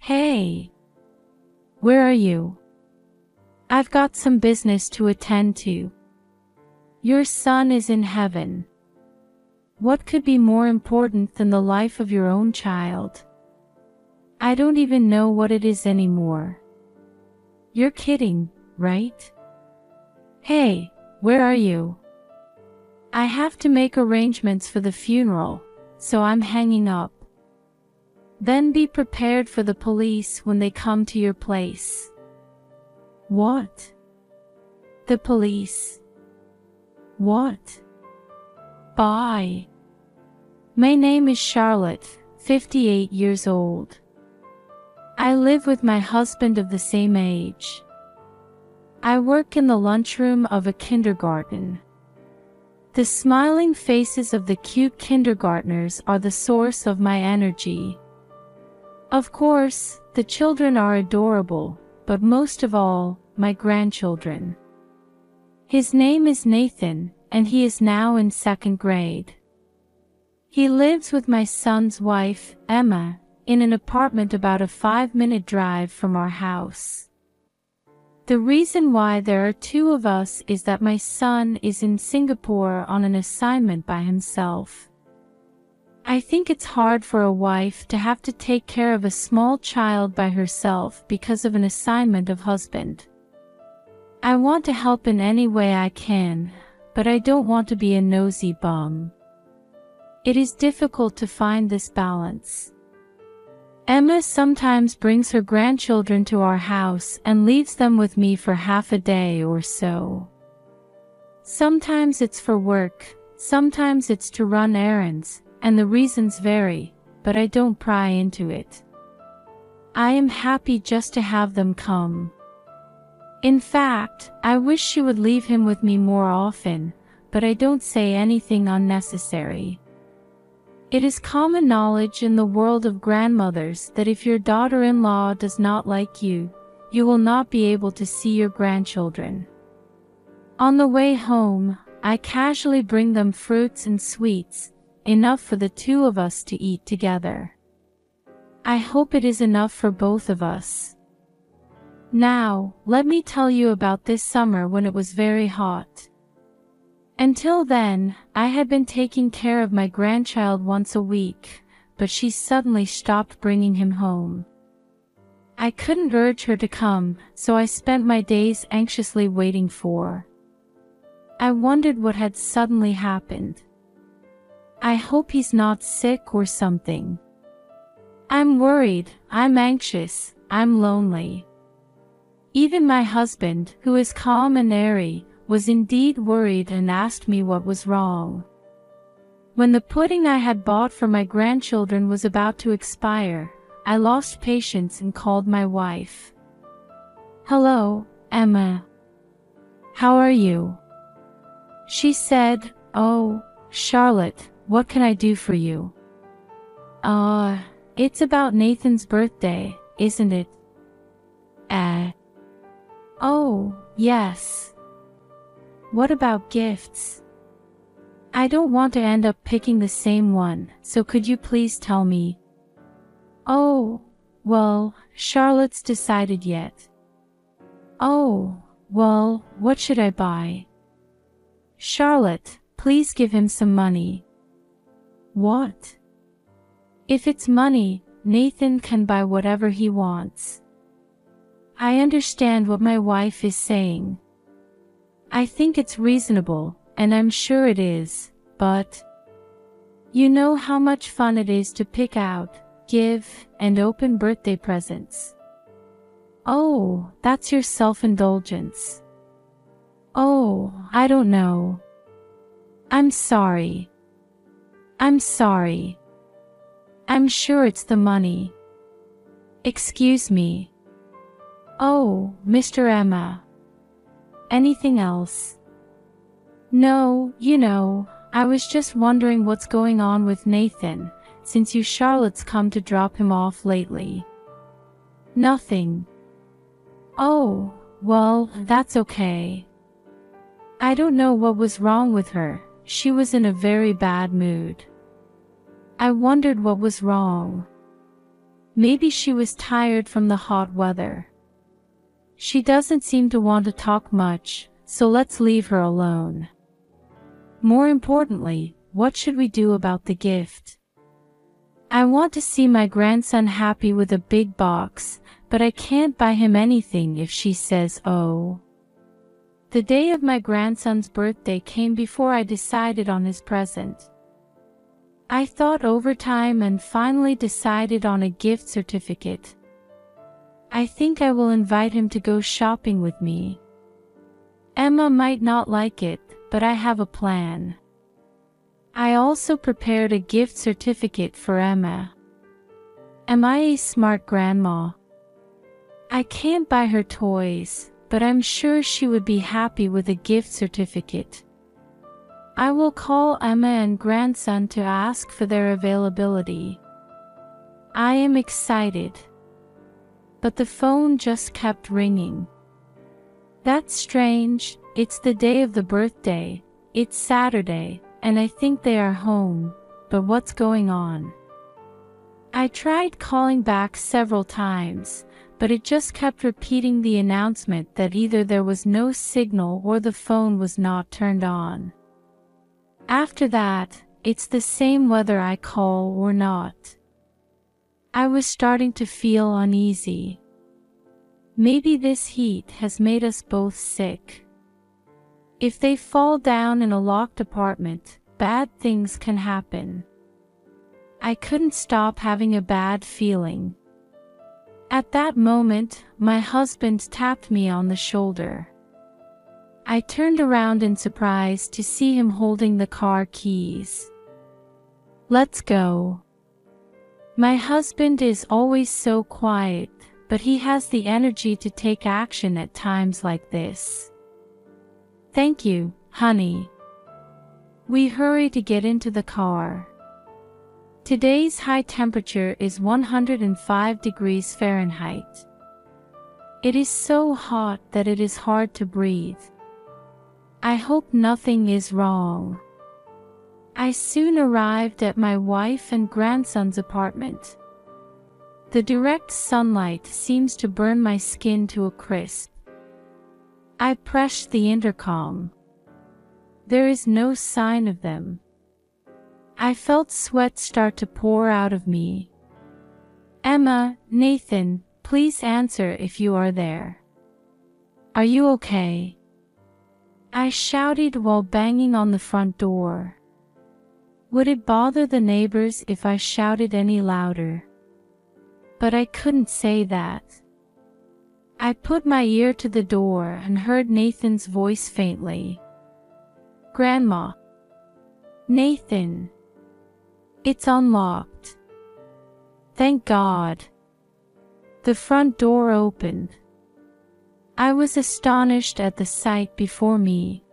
Hey, where are you? I've got some business to attend to. Your son is in heaven. What could be more important than the life of your own child? I don't even know what it is anymore. You're kidding, right? Hey, where are you? I have to make arrangements for the funeral, so I'm hanging up. Then be prepared for the police when they come to your place. What? The police? What? Bye. My name is Charlotte, 58 years old. I live with my husband of the same age. I work in the lunchroom of a kindergarten. The smiling faces of the cute kindergartners are the source of my energy. Of course, the children are adorable, but most of all, my grandchildren. His name is Nathan, and he is now in 2nd grade. He lives with my son's wife, Emma, in an apartment about a 5-minute drive from our house. The reason why there are 2 of us is that my son is in Singapore on an assignment by himself. I think it's hard for a wife to have to take care of a small child by herself because of an assignment of husband. I want to help in any way I can, but I don't want to be a nosy bum. It is difficult to find this balance. Emma sometimes brings her grandchildren to our house and leaves them with me for half a day or so. Sometimes it's for work, sometimes it's to run errands, and the reasons vary, but I don't pry into it. I am happy just to have them come. In fact, I wish she would leave him with me more often, but I don't say anything unnecessary. It is common knowledge in the world of grandmothers that if your daughter-in-law does not like you, you will not be able to see your grandchildren. On the way home, I casually bring them fruits and sweets, enough for the 2 of us to eat together. I hope it is enough for both of us. Now, let me tell you about this summer when it was very hot. Until then, I had been taking care of my grandchild once a week, but she suddenly stopped bringing him home. I couldn't urge her to come, so I spent my days anxiously waiting for her. I wondered what had suddenly happened. I hope he's not sick or something. I'm worried, I'm anxious, I'm lonely. Even my husband, who is calm and airy, was indeed worried and asked me what was wrong. When the pudding I had bought for my grandchildren was about to expire, I lost patience and called my wife. "Hello, Emma. How are you?" She said, "Oh, Charlotte, what can I do for you?" It's about Nathan's birthday, isn't it?" "Oh, yes. What about gifts?" "I don't want to end up picking the same one, so could you please tell me?" "Oh, well, Charlotte's decided yet." "Oh, well, what should I buy?" "Charlotte, please give him some money." "What?" "If it's money, Nathan can buy whatever he wants." I understand what my wife is saying. I think it's reasonable, and I'm sure it is, but you know how much fun it is to pick out, give, and open birthday presents. Oh, that's your self-indulgence. Oh, I don't know. I'm sorry. I'm sorry. I'm sure it's the money. Excuse me. Oh, Mr. Emma. Anything else? No, you know, I was just wondering what's going on with Nathan, since you Charlotte's come to drop him off lately. Nothing. Oh, well, that's okay. I don't know what was wrong with her, she was in a very bad mood. I wondered what was wrong. Maybe she was tired from the hot weather. She doesn't seem to want to talk much, so let's leave her alone. More importantly, what should we do about the gift? I want to see my grandson happy with a big box, but I can't buy him anything if she says oh. The day of my grandson's birthday came before I decided on his present. I thought over time and finally decided on a gift certificate. I think I will invite him to go shopping with me. Emma might not like it, but I have a plan. I also prepared a gift certificate for Emma. Am I a smart grandma? I can't buy her toys, but I'm sure she would be happy with a gift certificate. I will call Emma and grandson to ask for their availability. I am excited. But the phone just kept ringing. That's strange, it's the day of the birthday, it's Saturday, and I think they are home, but what's going on? I tried calling back several times, but it just kept repeating the announcement that either there was no signal or the phone was not turned on. After that, it's the same whether I call or not. I was starting to feel uneasy. Maybe this heat has made us both sick. If they fall down in a locked apartment, bad things can happen. I couldn't stop having a bad feeling. At that moment, my husband tapped me on the shoulder. I turned around in surprise to see him holding the car keys. Let's go. My husband is always so quiet, but he has the energy to take action at times like this. Thank you, honey. We hurry to get into the car. Today's high temperature is 105 degrees Fahrenheit. It is so hot that it is hard to breathe. I hope nothing is wrong. I soon arrived at my wife and grandson's apartment. The direct sunlight seems to burn my skin to a crisp. I pressed the intercom. There is no sign of them. I felt sweat start to pour out of me. Emma, Nathan, please answer if you are there. Are you okay? I shouted while banging on the front door. Would it bother the neighbors if I shouted any louder? But I couldn't say that. I put my ear to the door and heard Nathan's voice faintly. Grandma. Nathan. It's unlocked. Thank God. The front door opened. I was astonished at the sight before me.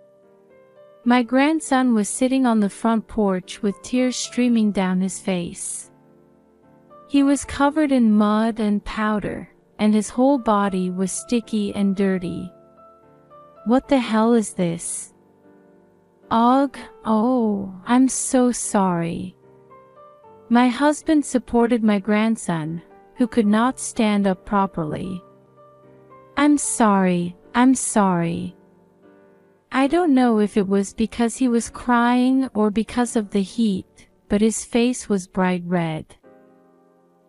My grandson was sitting on the front porch with tears streaming down his face. He was covered in mud and powder, and his whole body was sticky and dirty. What the hell is this? Ugh, oh, I'm so sorry. My husband supported my grandson, who could not stand up properly. I'm sorry. I don't know if it was because he was crying or because of the heat, but his face was bright red.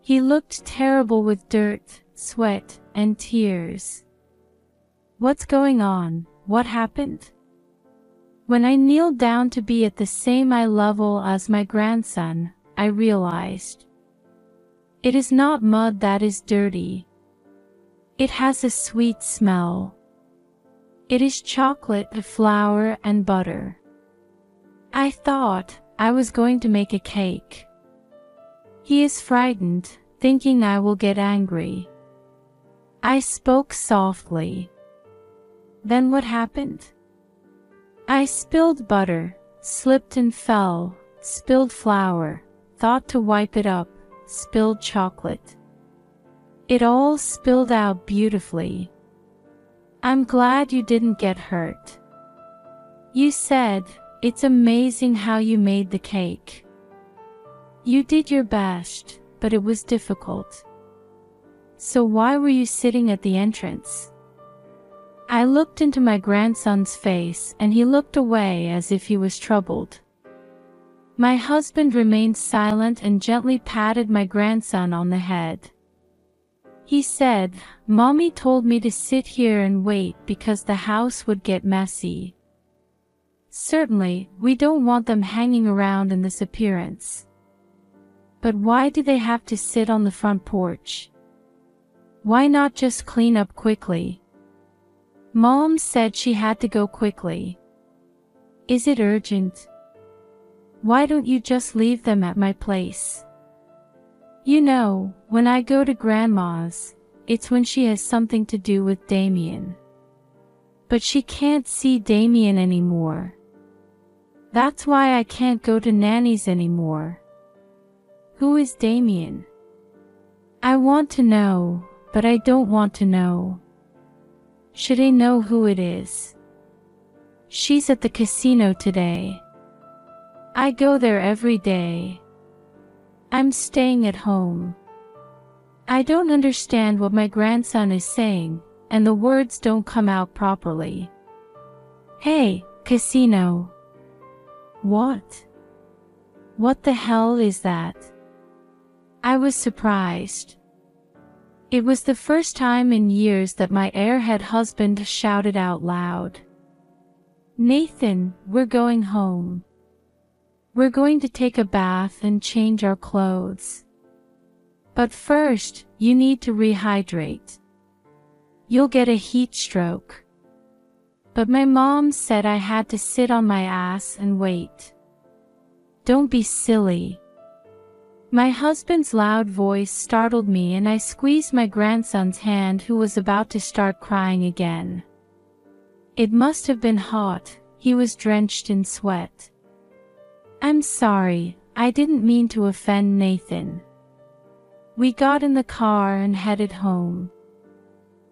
He looked terrible with dirt, sweat, and tears. What's going on? What happened? When I kneeled down to be at the same eye level as my grandson, I realized. It is not mud that is dirty. It has a sweet smell. It is chocolate, flour, and butter. I thought I was going to make a cake. He is frightened, thinking I will get angry. I spoke softly. Then what happened? I spilled butter, slipped and fell, spilled flour, thought to wipe it up, spilled chocolate. It all spilled out beautifully. I'm glad you didn't get hurt. You said, it's amazing how you made the cake. You did your best, but it was difficult. So why were you sitting at the entrance? I looked into my grandson's face and he looked away as if he was troubled. My husband remained silent and gently patted my grandson on the head. He said, "Mommy told me to sit here and wait because the house would get messy. Certainly, we don't want them hanging around in this appearance. But why do they have to sit on the front porch? Why not just clean up quickly?" Mom said she had to go quickly. Is it urgent? Why don't you just leave them at my place? You know, when I go to Grandma's, it's when she has something to do with Damien. But she can't see Damien anymore. That's why I can't go to Nanny's anymore. Who is Damien? I want to know, but I don't want to know. Should I know who it is? She's at the casino today. I go there every day. I'm staying at home. I don't understand what my grandson is saying, and the words don't come out properly. Hey, casino. What? What the hell is that? I was surprised. It was the first time in years that my airhead husband shouted out loud. Nathan, we're going home. We're going to take a bath and change our clothes. But first, you need to rehydrate. You'll get a heat stroke. But my mom said I had to sit on my ass and wait. Don't be silly. My husband's loud voice startled me and I squeezed my grandson's hand who was about to start crying again. It must have been hot, he was drenched in sweat. I'm sorry, I didn't mean to offend Nathan. We got in the car and headed home.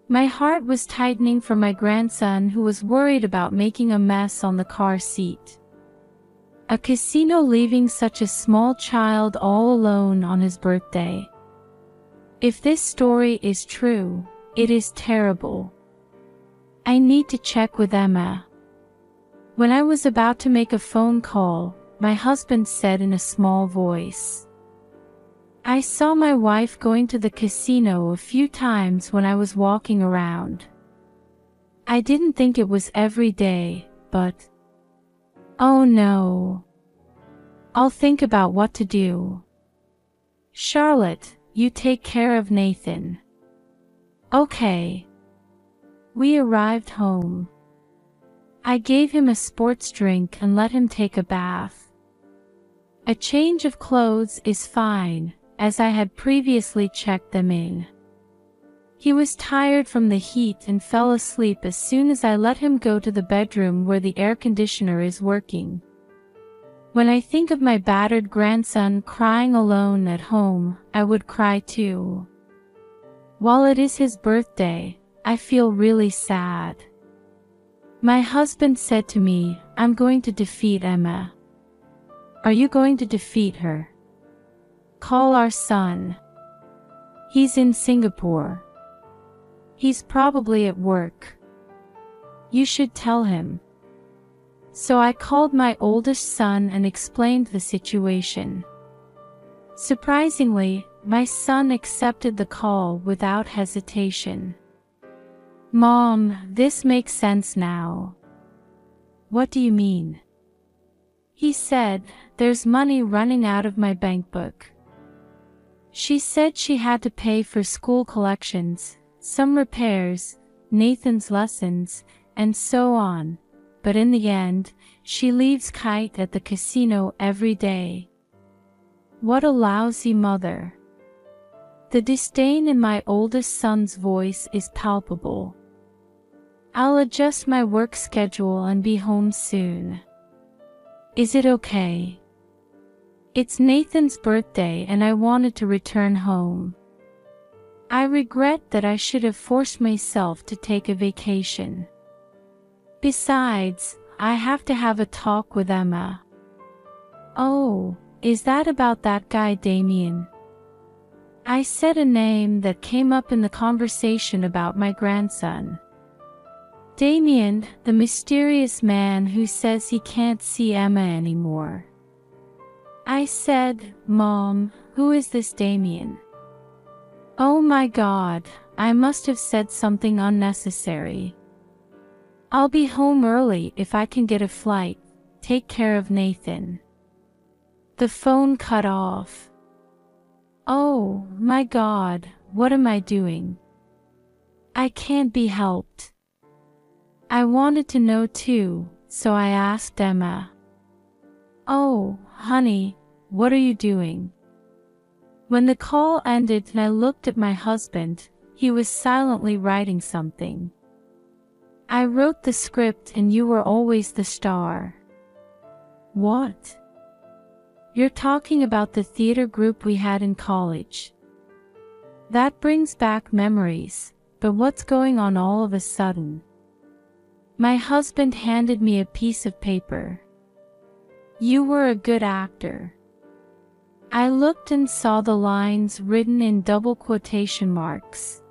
My heart was tightening for my grandson who was worried about making a mess on the car seat. A casino leaving such a small child all alone on his birthday. If this story is true, it is terrible. I need to check with Emma. When I was about to make a phone call, my husband said in a small voice, I saw my wife going to the casino a few times when I was walking around. I didn't think it was every day, but... Oh no. I'll think about what to do. Charlotte, you take care of Nathan. Okay. We arrived home. I gave him a sports drink and let him take a bath. A change of clothes is fine, as I had previously checked them in. He was tired from the heat and fell asleep as soon as I let him go to the bedroom where the air conditioner is working. When I think of my battered grandson crying alone at home, I would cry too. While it is his birthday, I feel really sad. My husband said to me, I'm going to defeat Emma. Are you going to defeat her? Call our son. He's in Singapore. He's probably at work. You should tell him. So I called my oldest son and explained the situation. Surprisingly, my son accepted the call without hesitation. Mom, this makes sense now. What do you mean? He said, there's money running out of my bank book. She said she had to pay for school collections, some repairs, Nathan's lessons, and so on, but in the end, she leaves Kite at the casino every day. What a lousy mother. The disdain in my oldest son's voice is palpable. I'll adjust my work schedule and be home soon. Is it okay? It's Nathan's birthday and I wanted to return home. I regret that I should have forced myself to take a vacation. Besides, I have to have a talk with Emma. Oh, is that about that guy Damien? I said a name that came up in the conversation about my grandson. Damien, the mysterious man who says he can't see Emma anymore. I said, Mom, who is this Damien? Oh my God, I must have said something unnecessary. I'll be home early if I can get a flight. Take care of Nathan. The phone cut off. Oh my God, what am I doing? I can't be helped. I wanted to know too, so I asked Emma. Oh, honey, what are you doing? When the call ended and I looked at my husband, he was silently writing something. I wrote the script and you were always the star. What? You're talking about the theater group we had in college. That brings back memories, but what's going on all of a sudden? My husband handed me a piece of paper. You were a good actor. I looked and saw the lines written in double quotation marks.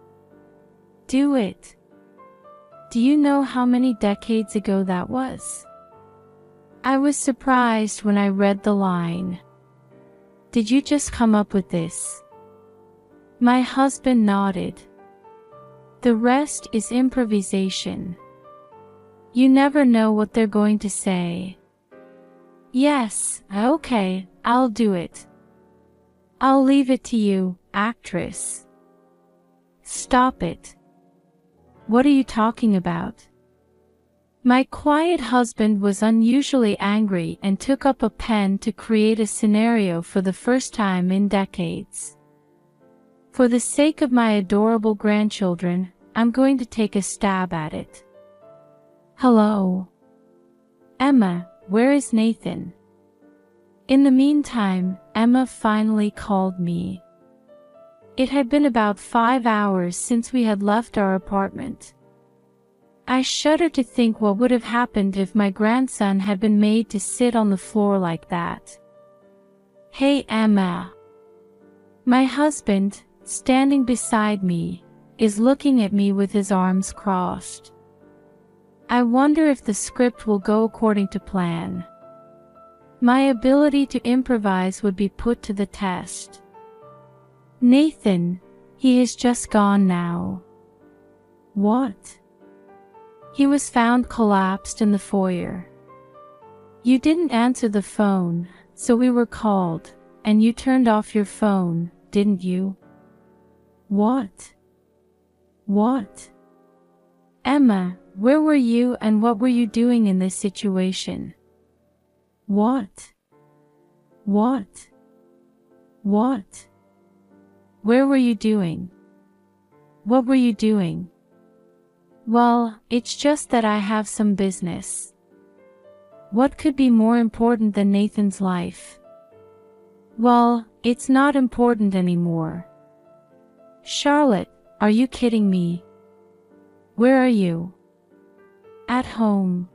Do it. Do you know how many decades ago that was? I was surprised when I read the line. Did you just come up with this? My husband nodded. The rest is improvisation. You never know what they're going to say. Yes, okay, I'll do it. I'll leave it to you, actress. Stop it. What are you talking about? My quiet husband was unusually angry and took up a pen to create a scenario for the first time in decades. For the sake of my adorable grandchildren, I'm going to take a stab at it. Hello. Emma, where is Nathan? In the meantime, Emma finally called me. It had been about 5 hours since we had left our apartment. I shudder to think what would have happened if my grandson had been made to sit on the floor like that. Hey Emma. My husband, standing beside me, is looking at me with his arms crossed. I wonder if the script will go according to plan. My ability to improvise would be put to the test. Nathan, he is just gone now. What? He was found collapsed in the foyer. You didn't answer the phone, so we were called, and you turned off your phone, didn't you? What? What? Emma, where were you and what were you doing in this situation? What? What? What? Where were you doing? What were you doing? Well, it's just that I have some business. What could be more important than Nathan's life? Well, it's not important anymore. Charlotte, are you kidding me? Where are you? At home.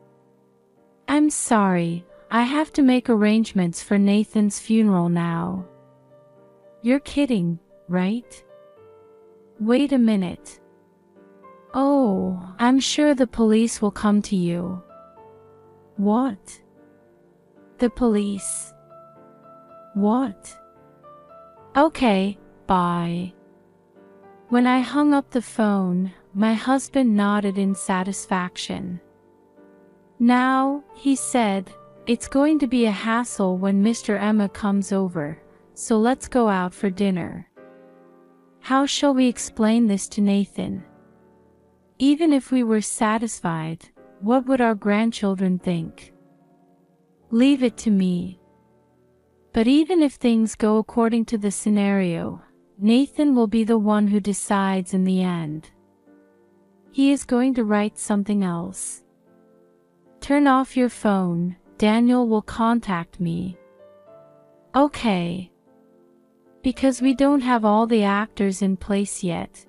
I'm sorry, I have to make arrangements for Nathan's funeral now. You're kidding, right? Wait a minute. Oh, I'm sure the police will come to you. What? The police? What? Okay, bye. When I hung up the phone, my husband nodded in satisfaction. Now, he said, it's going to be a hassle when Mr. Emma comes over, so let's go out for dinner. How shall we explain this to Nathan? Even if we were satisfied, what would our grandchildren think? Leave it to me. But even if things go according to the scenario, Nathan will be the one who decides in the end. He is going to write something else. Turn off your phone, Daniel will contact me. Okay. Because we don't have all the actors in place yet.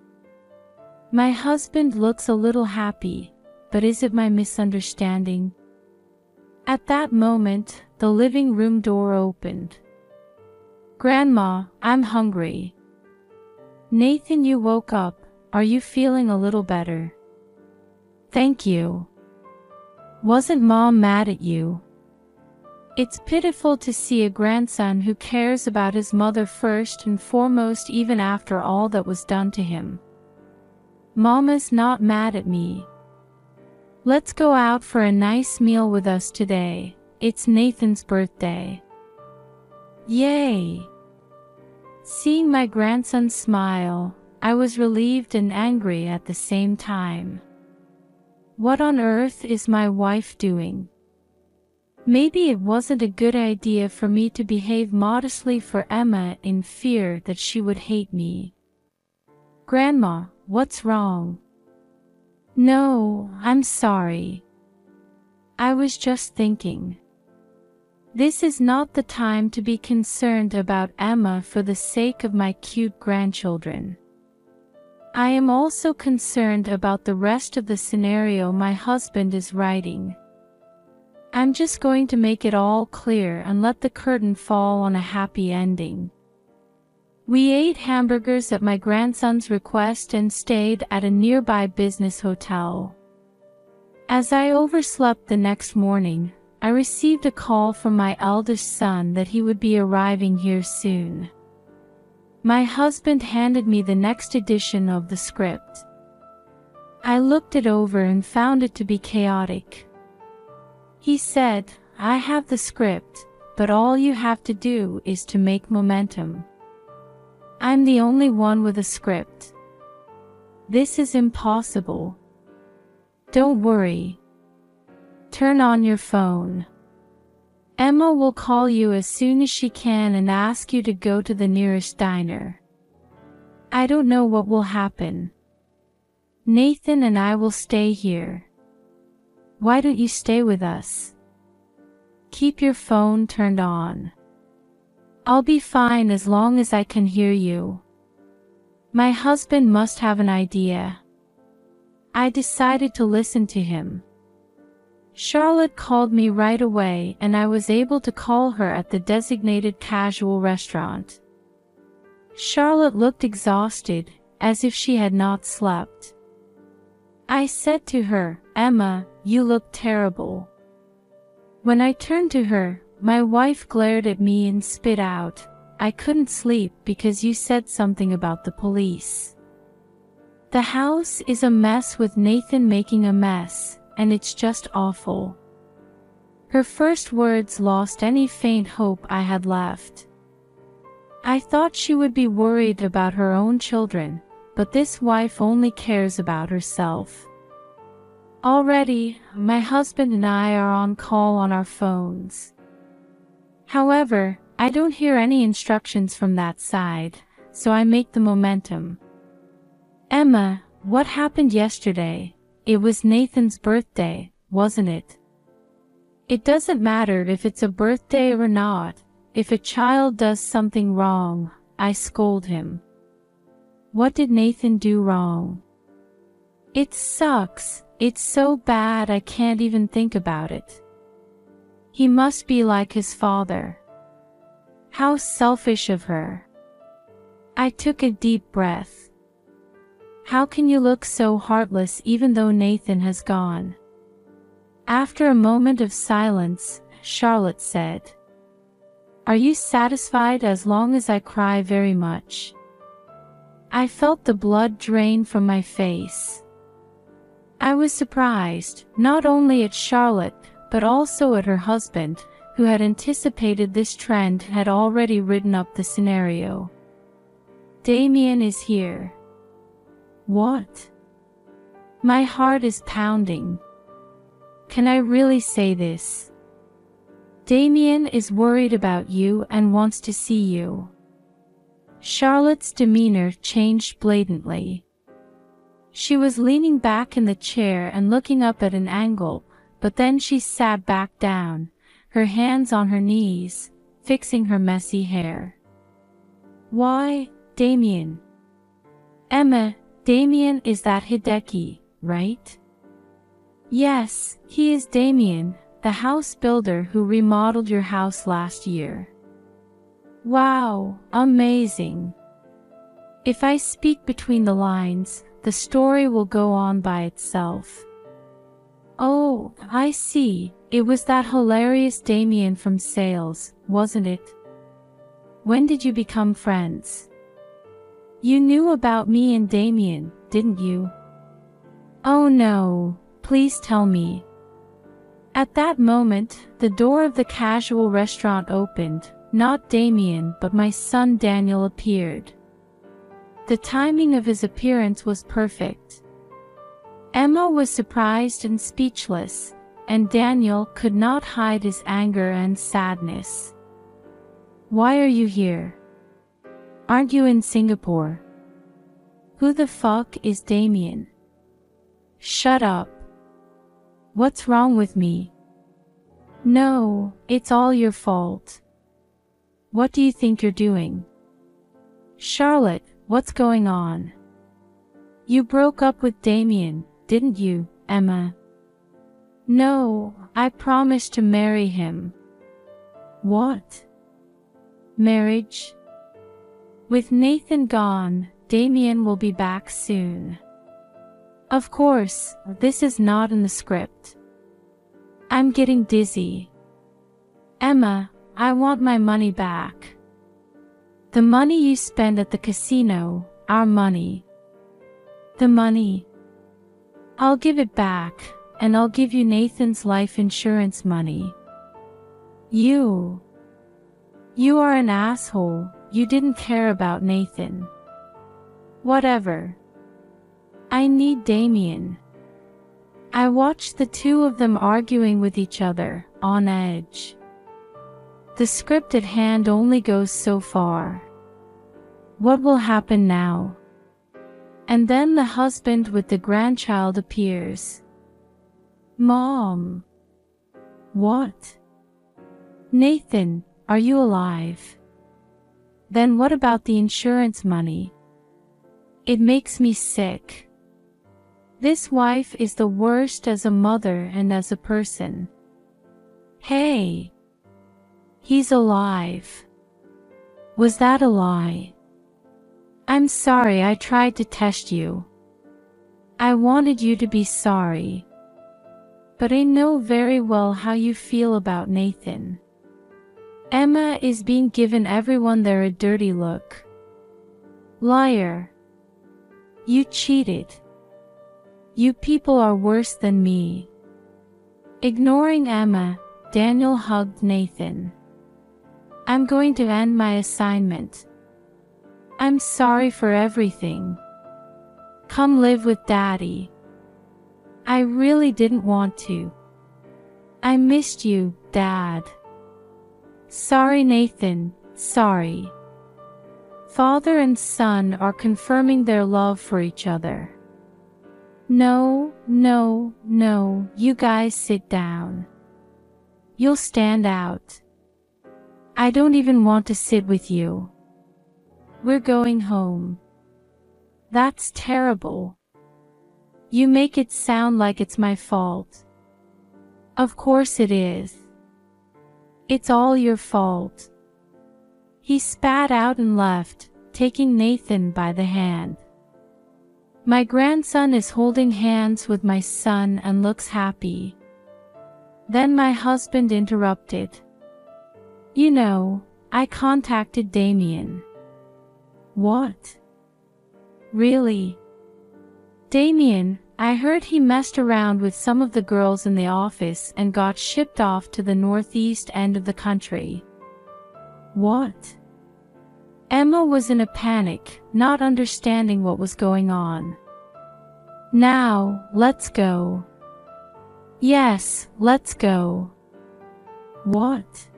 My husband looks a little happy, but is it my misunderstanding? At that moment, the living room door opened. Grandma, I'm hungry. Nathan, you woke up. Are you feeling a little better? Thank you. Wasn't Mom mad at you? It's pitiful to see a grandson who cares about his mother first and foremost even after all that was done to him. Mama's not mad at me. Let's go out for a nice meal with us today. It's Nathan's birthday. Yay! Seeing my grandson smile, I was relieved and angry at the same time. What on earth is my wife doing? Maybe it wasn't a good idea for me to behave modestly for Emma in fear that she would hate me. Grandma, what's wrong? No, I'm sorry. I was just thinking. This is not the time to be concerned about Emma for the sake of my cute grandchildren. I am also concerned about the rest of the scenario my husband is writing. I'm just going to make it all clear and let the curtain fall on a happy ending. We ate hamburgers at my grandson's request and stayed at a nearby business hotel. As I overslept the next morning, I received a call from my eldest son that he would be arriving here soon. My husband handed me the next edition of the script. I looked it over and found it to be chaotic. He said, I have the script, but all you have to do is to make momentum. I'm the only one with a script. This is impossible. Don't worry. Turn on your phone. Emma will call you as soon as she can and ask you to go to the nearest diner. I don't know what will happen. Nathan and I will stay here. Why don't you stay with us? Keep your phone turned on. I'll be fine as long as I can hear you. My husband must have an idea. I decided to listen to him. Charlotte called me right away and I was able to call her at the designated casual restaurant. Charlotte looked exhausted, as if she had not slept. I said to her, Emma, you look terrible. When I turned to her, my wife glared at me and spit out, I couldn't sleep because you said something about the police. The house is a mess with Nathan making a mess, and it's just awful. Her first words lost any faint hope I had left. I thought she would be worried about her own children, but this wife only cares about herself. Already, my husband and I are on call on our phones. However, I don't hear any instructions from that side, so I make the momentum. Emma, what happened yesterday? It was Nathan's birthday, wasn't it? It doesn't matter if it's a birthday or not. If a child does something wrong, I scold him. What did Nathan do wrong? It sucks. It's so bad I can't even think about it. He must be like his father. How selfish of her. I took a deep breath. How can you look so heartless even though Nathan has gone? After a moment of silence, Charlotte said, Are you satisfied as long as I cry very much? I felt the blood drain from my face. I was surprised, not only at Charlotte, but also at her husband, who had anticipated this trend and had already written up the scenario. Damien is here. What? My heart is pounding. Can I really say this? Damien is worried about you and wants to see you. Charlotte's demeanor changed blatantly. She was leaning back in the chair and looking up at an angle, but then she sat back down, her hands on her knees, fixing her messy hair. Why, Damien? Emma, Damien is that Hideki, right? Yes, he is Damien, the house builder who remodeled your house last year. Wow, amazing. If I speak between the lines, the story will go on by itself. Oh, I see. It was that hilarious Damien from Sales, wasn't it? When did you become friends? You knew about me and Damien, didn't you? Oh no, please tell me. At that moment, the door of the casual restaurant opened. Not Damien, but my son Daniel appeared. The timing of his appearance was perfect. Emma was surprised and speechless, and Daniel could not hide his anger and sadness. Why are you here? Aren't you in Singapore? Who the fuck is Damien? Shut up. What's wrong with me? No, it's all your fault. What do you think you're doing? Charlotte, what's going on? You broke up with Damien, didn't you, Emma? No, I promised to marry him. What? Marriage? With Nathan gone, Damien will be back soon. Of course, this is not in the script. I'm getting dizzy. Emma, I want my money back. The money you spend at the casino, our money. The money. I'll give it back, and I'll give you Nathan's life insurance money. You are an asshole. You didn't care about Nathan. Whatever. I need Damien. I watched the two of them arguing with each other, on edge. The script at hand only goes so far. What will happen now? And then the husband with the grandchild appears. Mom. What? Nathan, are you alive? Then what about the insurance money? It makes me sick. This wife is the worst as a mother and as a person. Hey. He's alive. Was that a lie? I'm sorry I tried to test you. I wanted you to be sorry. But I know very well how you feel about Nathan. Emma is being given everyone there a dirty look. Liar. You cheated. You people are worse than me. Ignoring Emma, Daniel hugged Nathan. I'm going to end my assignment. I'm sorry for everything. Come live with Daddy. I really didn't want to. I missed you, Dad. Sorry, Nathan, sorry. Father and son are confirming their love for each other. No, you guys sit down. You'll stand out. I don't even want to sit with you. We're going home. That's terrible. You make it sound like it's my fault. Of course it is. It's all your fault. He spat out and left, taking Nathan by the hand. My grandson is holding hands with my son and looks happy. Then my husband interrupted. You know, I contacted Damien. What? Really? Damien, I heard he messed around with some of the girls in the office and got shipped off to the northeast end of the country. What? Emma was in a panic, not understanding what was going on. Now, let's go. Yes, let's go. What?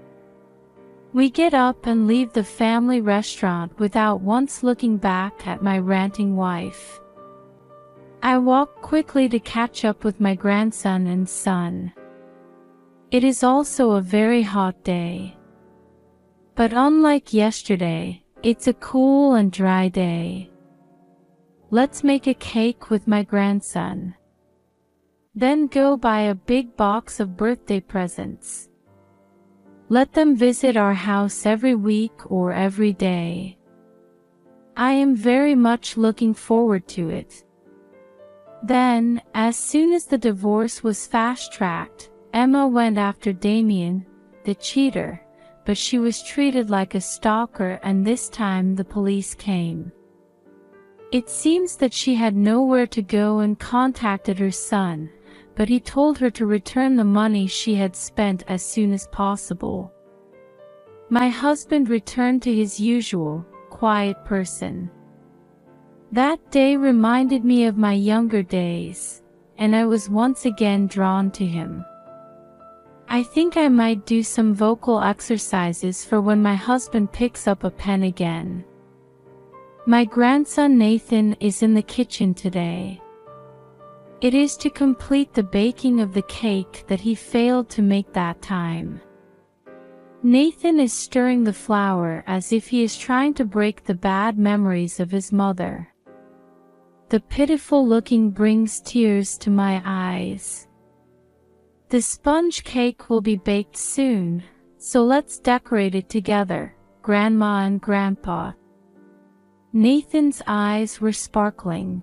We get up and leave the family restaurant without once looking back at my ranting wife. I walk quickly to catch up with my grandson and son. It is also a very hot day. But unlike yesterday, it's a cool and dry day. Let's make a cake with my grandson. Then go buy a big box of birthday presents. Let them visit our house every week or every day. I am very much looking forward to it." Then, as soon as the divorce was fast-tracked, Emma went after Damien, the cheater, but she was treated like a stalker, and this time the police came. It seems that she had nowhere to go and contacted her son, but he told her to return the money she had spent as soon as possible. My husband returned to his usual, quiet person. That day reminded me of my younger days, and I was once again drawn to him. I think I might do some vocal exercises for when my husband picks up a pen again. My grandson Nathan is in the kitchen today. It is to complete the baking of the cake that he failed to make that time. Nathan is stirring the flour as if he is trying to break the bad memories of his mother. The pitiful looking brings tears to my eyes. The sponge cake will be baked soon, so let's decorate it together, Grandma and Grandpa. Nathan's eyes were sparkling.